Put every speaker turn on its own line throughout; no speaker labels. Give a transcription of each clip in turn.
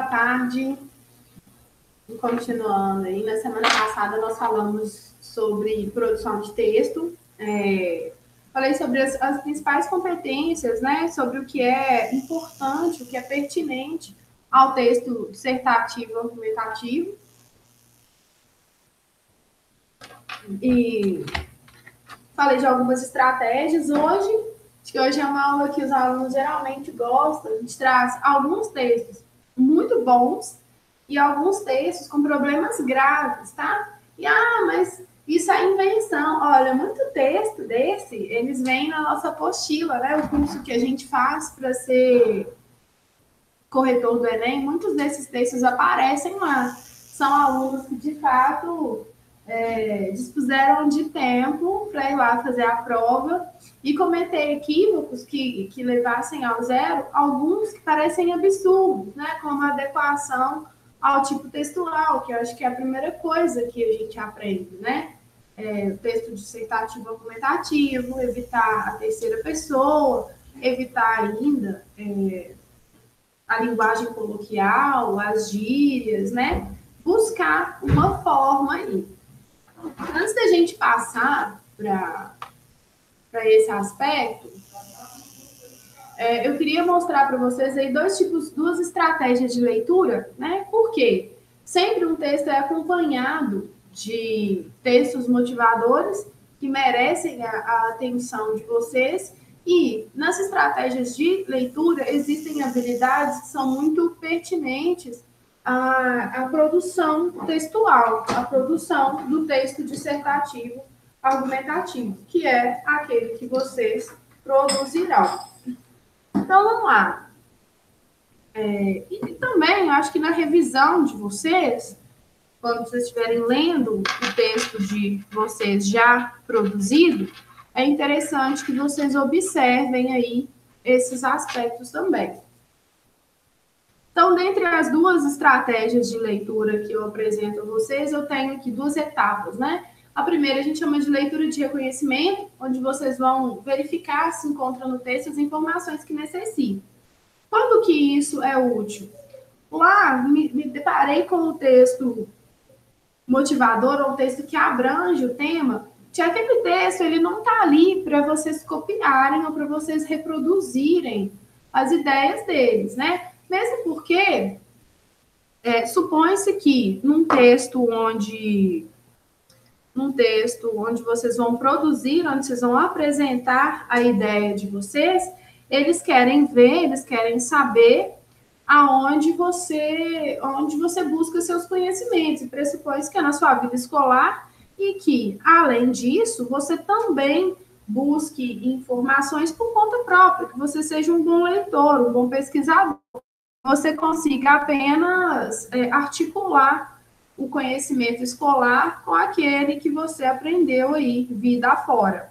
tarde. Continuando aí, na semana passada nós falamos sobre produção de texto. Falei sobre as principais competências, né? Sobre o que é importante, o que é pertinente ao texto dissertativo argumentativo. E falei de algumas estratégias hoje. Acho que hoje é uma aula que os alunos geralmente gostam. A gente traz alguns textos muito bons e alguns textos com problemas graves, tá? Mas isso é invenção. Olha, muito texto desse, eles vêm na nossa apostila, né? O curso que a gente faz para ser corretor do Enem, muitos desses textos aparecem lá. São alunos que, de fato, dispuseram de tempo para ir lá fazer a prova e cometer equívocos que levassem ao zero, alguns que parecem absurdos, né? Como a adequação ao tipo textual, que eu acho que é a primeira coisa que a gente aprende, né? O texto dissertativo argumentativo, evitar a terceira pessoa, evitar ainda a linguagem coloquial, as gírias, né? Buscar uma forma aí. Antes da gente passar para esse aspecto, eu queria mostrar para vocês aí duas estratégias de leitura, né? Por quê? Sempre um texto é acompanhado de textos motivadores que merecem a atenção de vocês, e nas estratégias de leitura existem habilidades que são muito pertinentes à produção textual, à produção do texto dissertativo argumentativo, que é aquele que vocês produzirão. Então, vamos lá. E também, acho que na revisão de vocês, quando vocês estiverem lendo o texto de vocês já produzido, é interessante que vocês observem aí esses aspectos também. Então, dentre as duas estratégias de leitura que eu apresento a vocês, eu tenho aqui duas etapas, né? A primeira a gente chama de leitura de reconhecimento, onde vocês vão verificar se encontra no texto as informações que necessitam. Quando que isso é útil? Lá, me deparei com o texto motivador, ou um texto que abrange o tema, que aquele texto ele não está ali para vocês copiarem ou para vocês reproduzirem as ideias deles, né? Mesmo porque supõe-se que num texto onde vocês vão produzir, onde vocês vão apresentar a ideia de vocês, eles querem ver, eles querem saber onde você busca seus conhecimentos, e pressupõe que é na sua vida escolar, e que, além disso, você também busque informações por conta própria, que você seja um bom leitor, um bom pesquisador, você consiga apenas articular o conhecimento escolar com aquele que você aprendeu aí, vida afora,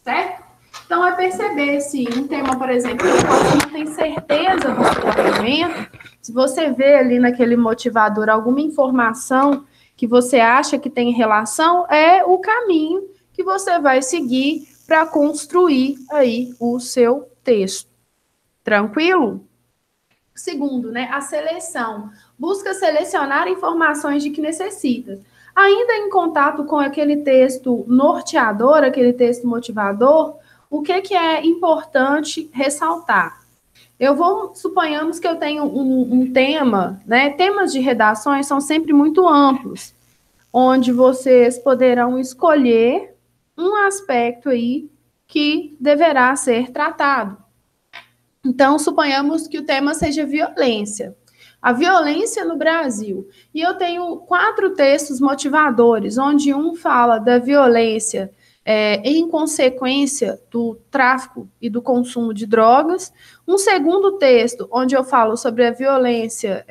certo? Então, é perceber se um tema, por exemplo, que você não tem certeza do seu argumento, se você vê ali naquele motivador alguma informação que você acha que tem relação, é o caminho que você vai seguir para construir aí o seu texto. Tranquilo? Segundo, né, a seleção. Busca selecionar informações de que necessita. Ainda em contato com aquele texto norteador, aquele texto motivador, o que é importante ressaltar? Suponhamos que eu tenho um tema, né? Temas de redações são sempre muito amplos, onde vocês poderão escolher um aspecto aí que deverá ser tratado. Então, suponhamos que o tema seja violência. A violência no Brasil. E eu tenho 4 textos motivadores, onde um fala da violência em consequência do tráfico e do consumo de drogas. Um segundo texto, onde eu falo sobre a violência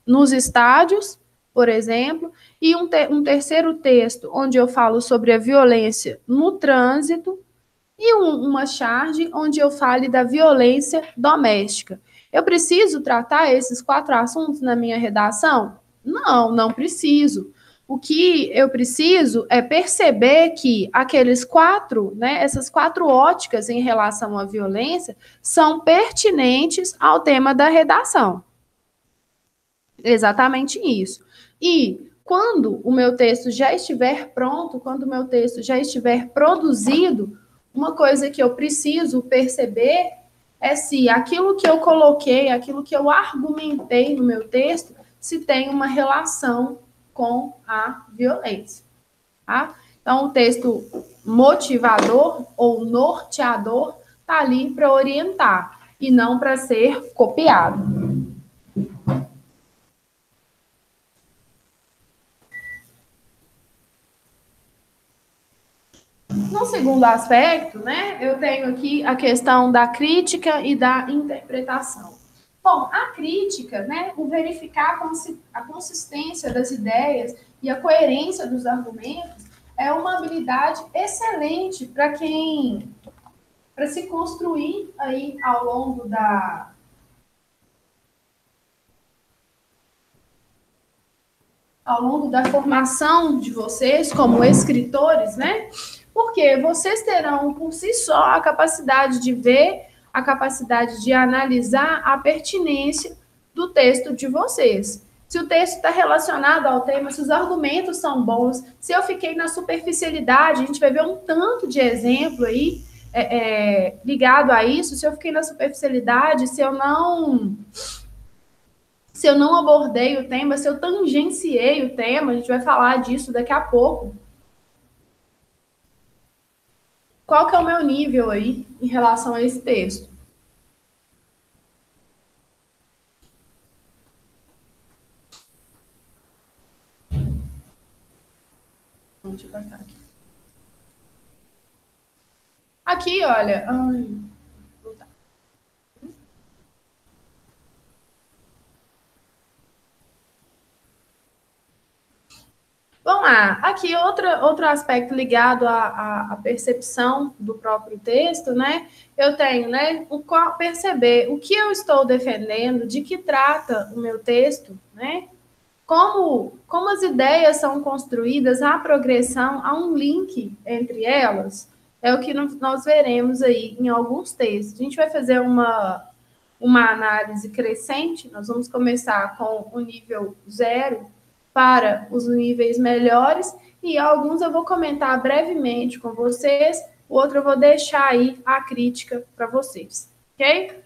nos estádios, por exemplo. E um terceiro texto, onde eu falo sobre a violência no trânsito. E uma charge onde eu fale da violência doméstica. Eu preciso tratar esses 4 assuntos na minha redação? Não, não preciso. O que eu preciso é perceber que aqueles 4, né, essas 4 óticas em relação à violência são pertinentes ao tema da redação. Exatamente isso. E quando o meu texto já estiver pronto, quando o meu texto já estiver produzido, uma coisa que eu preciso perceber é se aquilo que eu coloquei, aquilo que eu argumentei no meu texto, se tem uma relação com a violência. Tá? Então, o texto motivador ou norteador está ali para orientar e não para ser copiado. No segundo aspecto, né, eu tenho aqui a questão da crítica e da interpretação. Bom, a crítica, né, o verificar a consistência das ideias e a coerência dos argumentos é uma habilidade excelente para se construir aí ao longo da formação de vocês como escritores, né? Porque vocês terão por si só a capacidade de ver, a capacidade de analisar a pertinência do texto de vocês. Se o texto está relacionado ao tema, se os argumentos são bons, se eu fiquei na superficialidade, a gente vai ver um tanto de exemplo aí ligado a isso. Se eu fiquei na superficialidade, se eu não abordei o tema, se eu tangenciei o tema, a gente vai falar disso daqui a pouco. Qual que é o meu nível aí em relação a esse texto? Deixa eu passar aqui. Aqui, olha. Vamos lá. Aqui, outro aspecto ligado à percepção do próprio texto, né? Eu tenho, né? Perceber o que eu estou defendendo, de que trata o meu texto, né? Como as ideias são construídas, há progressão, há um link entre elas, é o que nós veremos aí em alguns textos. A gente vai fazer uma análise crescente, nós vamos começar com o nível 0 para os níveis melhores, e alguns eu vou comentar brevemente com vocês, o outro eu vou deixar aí a crítica para vocês, ok?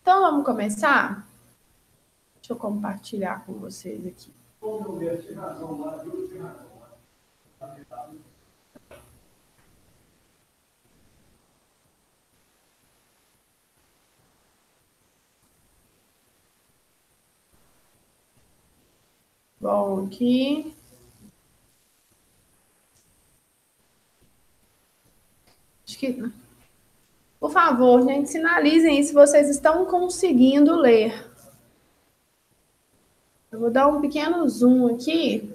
Então, vamos começar? Deixa eu compartilhar com vocês aqui. Bom, aqui. Acho que. Por favor, gente, sinalizem aí se vocês estão conseguindo ler. Eu vou dar um pequeno zoom aqui.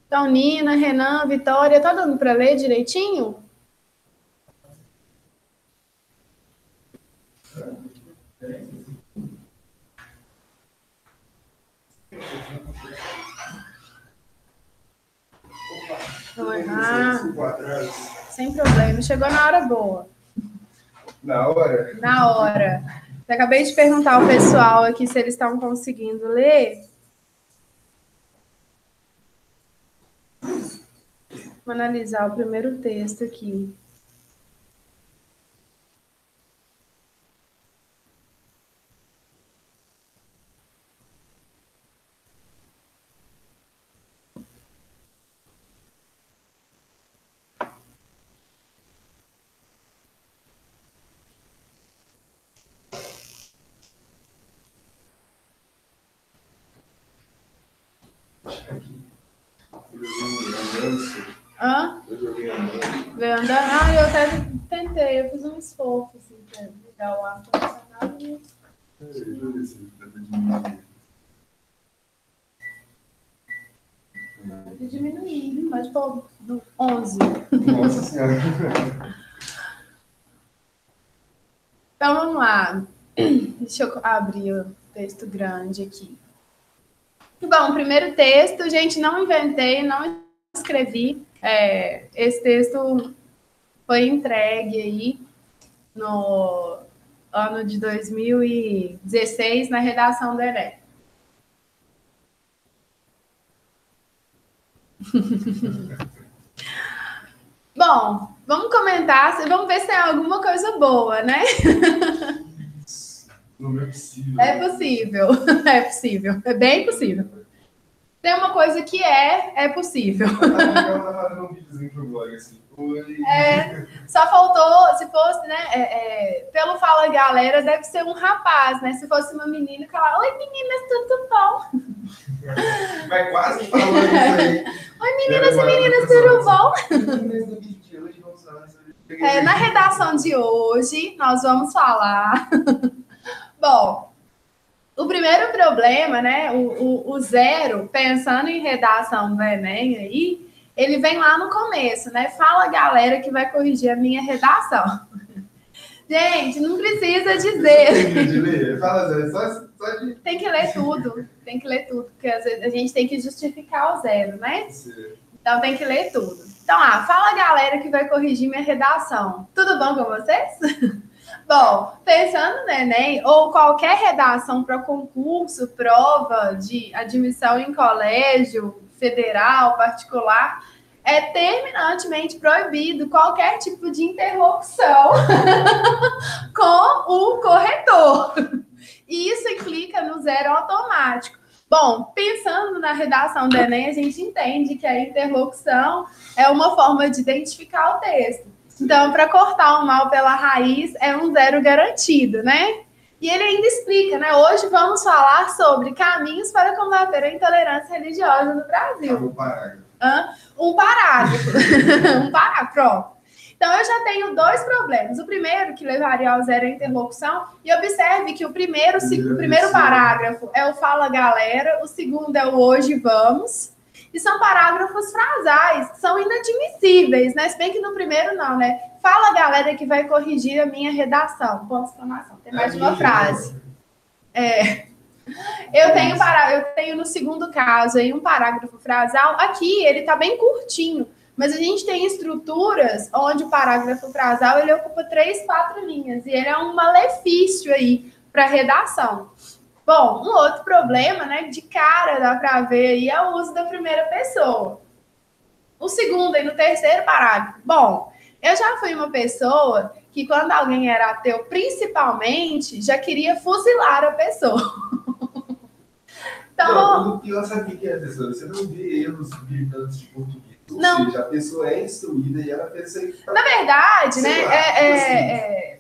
Então, Nina, Renan, Vitória, tá dando para ler direitinho? Sem problema, chegou na hora boa.
Na hora?
Na hora. Eu acabei de perguntar ao pessoal aqui se eles estão conseguindo ler. Vou analisar o primeiro texto aqui. Hã? Veio andando. Eu até tentei, eu fiz um esforço assim, para ligar o ar-condicionado. Pode diminuir, pode pôr do 11.
Nossa Senhora.
Então, vamos lá. Deixa eu abrir o texto grande aqui. Bom, primeiro texto, gente, não inventei, não escrevi. Esse texto foi entregue aí no ano de 2016 na redação do Enem. Bom, vamos comentar, vamos ver se tem alguma coisa boa, né?
Não é possível.
É possível, é possível, é bem possível. Tem uma coisa que é possível.
Ela tá fazendo um videozinho pro blog, assim.
Só faltou, se fosse, né, pelo Fala Galera, deve ser um rapaz, né? Se fosse uma menina, falar, oi meninas, tudo bom?
Vai quase falando isso aí.
Oi meninas e meninas, tudo bom? Na redação de hoje, nós vamos falar... Bom, o primeiro problema, né, o zero, pensando em redação do Enem aí, ele vem lá no começo, né? Fala, galera, que vai corrigir a minha redação. Gente, não precisa dizer. Tem que ler tudo, porque às vezes a gente tem que justificar o zero, né?
Sim.
Então tem que ler tudo. Então, fala, galera, que vai corrigir minha redação. Tudo bom com vocês? Bom, pensando no Enem, ou qualquer redação para concurso, prova de admissão em colégio, federal, particular, é terminantemente proibido qualquer tipo de interlocução com o corretor. E isso implica no zero automático. Bom, pensando na redação do Enem, a gente entende que a interlocução é uma forma de identificar o texto. Então, para cortar o mal pela raiz, é um zero garantido, né? E ele ainda explica, né? Hoje vamos falar sobre caminhos para combater a intolerância religiosa no Brasil.
Um parágrafo.
Um parágrafo. Um parágrafo, pronto. Então, eu já tenho dois problemas. O primeiro, que levaria ao zero a interlocução, e observe que o primeiro parágrafo é o fala galera, o segundo é o hoje vamos. E são parágrafos frasais, que são inadmissíveis, né? Se bem que no primeiro não, né? Fala, galera, que vai corrigir a minha redação. Ponto de exclamação. Tem mais de uma frase. Eu tenho no segundo caso aí um parágrafo frasal. Aqui ele tá bem curtinho, mas a gente tem estruturas onde o parágrafo frasal ele ocupa 3, 4 linhas. E ele é um malefício aí para redação. Bom, um outro problema, né, de cara dá para ver aí é o uso da primeira pessoa. O segundo e no terceiro parágrafo. Bom, eu já fui uma pessoa que quando alguém era ateu, principalmente, já queria fuzilar a pessoa.
Então, o pior sabe o que é, professora? Você não vê erros gritantes de português.
Não.
Ou seja, a pessoa é instruída e ela pensa que
Na verdade, né,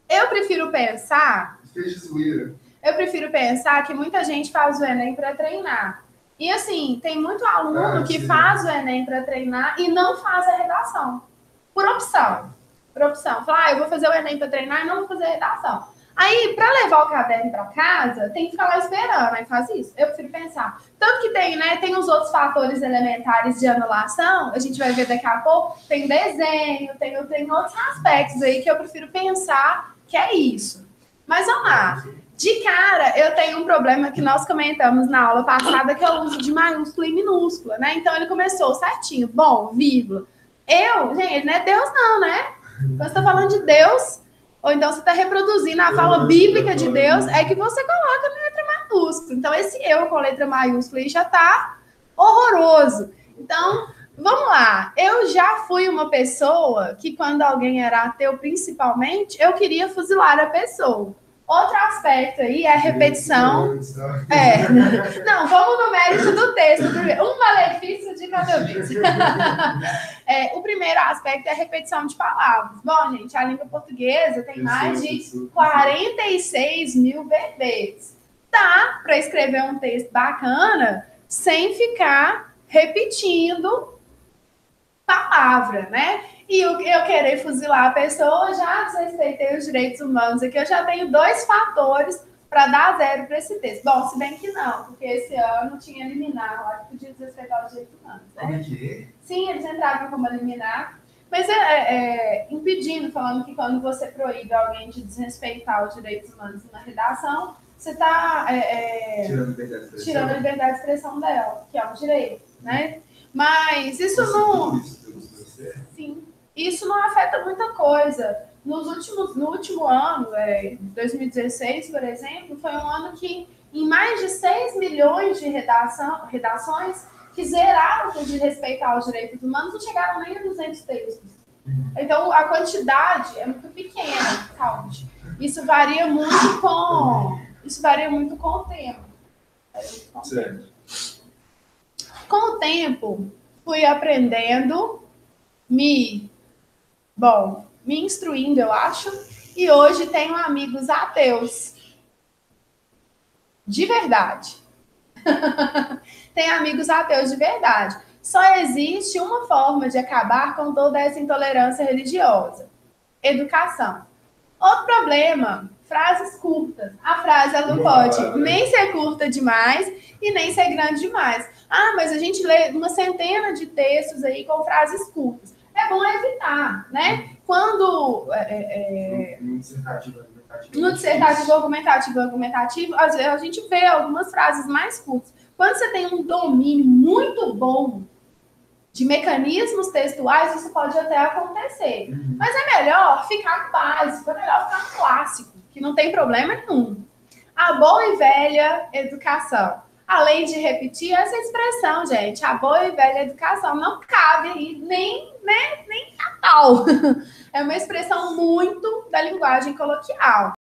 eu prefiro pensar... Eu prefiro pensar que muita gente faz o Enem para treinar. E assim, tem muito aluno que faz o Enem para treinar e não faz a redação. Por opção. Fala, eu vou fazer o Enem para treinar e não vou fazer a redação. Aí, para levar o caderno para casa, tem que ficar lá esperando. Aí faz isso. Eu prefiro pensar. Tanto que tem, né? Tem os outros fatores elementares de anulação. A gente vai ver daqui a pouco. Tem desenho, tem outros aspectos aí que eu prefiro pensar que é isso. Mas vamos lá. De cara, eu tenho um problema que nós comentamos na aula passada, que é o uso de maiúscula e minúscula, né? Então, ele começou certinho. Bom, vírgula. Gente, não é Deus não, né? Quando você está falando de Deus, ou então você está reproduzindo a fala bíblica de Deus, é que você coloca na letra maiúscula. Então, esse eu com letra maiúscula aí já está horroroso. Então, vamos lá. Eu já fui uma pessoa que, quando alguém era ateu, principalmente, eu queria fuzilar a pessoa. Outro aspecto aí é a repetição. Não, vamos no mérito do texto. Um malefício de cada vez. O primeiro aspecto é a repetição de palavras. Bom, gente, a língua portuguesa tem mais de 46 mil verbos. Dá para escrever um texto bacana sem ficar repetindo palavra, né? E eu querer fuzilar a pessoa, já desrespeitei os direitos humanos aqui. Eu já tenho 2 fatores para dar 0 para esse texto. Bom, se bem que não, porque esse ano tinha liminar lá que podia desrespeitar os direitos humanos. Né?
Como é que é?
Sim, eles entravam como liminar, mas impedindo, falando que quando você proíbe alguém de desrespeitar os direitos humanos na redação, você está tirando a liberdade de expressão dela, que é um direito, né? Mas isso não... Sim, isso não afeta muita coisa. No último ano, 2016, por exemplo, foi um ano que em mais de 6 milhões de redações que zeraram de respeitar os direitos humanos, não chegaram nem a 200 textos. Então, a quantidade é muito pequena, Calde. Isso varia muito com o tempo. Com o tempo, fui aprendendo, me instruindo, eu acho, e hoje tenho amigos ateus. De verdade. Tenho amigos ateus de verdade. Só existe uma forma de acabar com toda essa intolerância religiosa: educação. Outro problema, frases curtas. A frase ela não pode nem ser curta demais e nem ser grande demais. Ah, mas a gente lê uma centena de textos aí com frases curtas. É bom evitar, né? Quando... No dissertativo argumentativo, às vezes a gente vê algumas frases mais curtas. Quando você tem um domínio muito bom de mecanismos textuais, isso pode até acontecer. Mas é melhor ficar no básico, é melhor ficar no clássico, que não tem problema nenhum. A boa e velha educação. Além de repetir essa expressão, gente, a boa e velha educação não cabe aí nem a pau. É uma expressão muito da linguagem coloquial.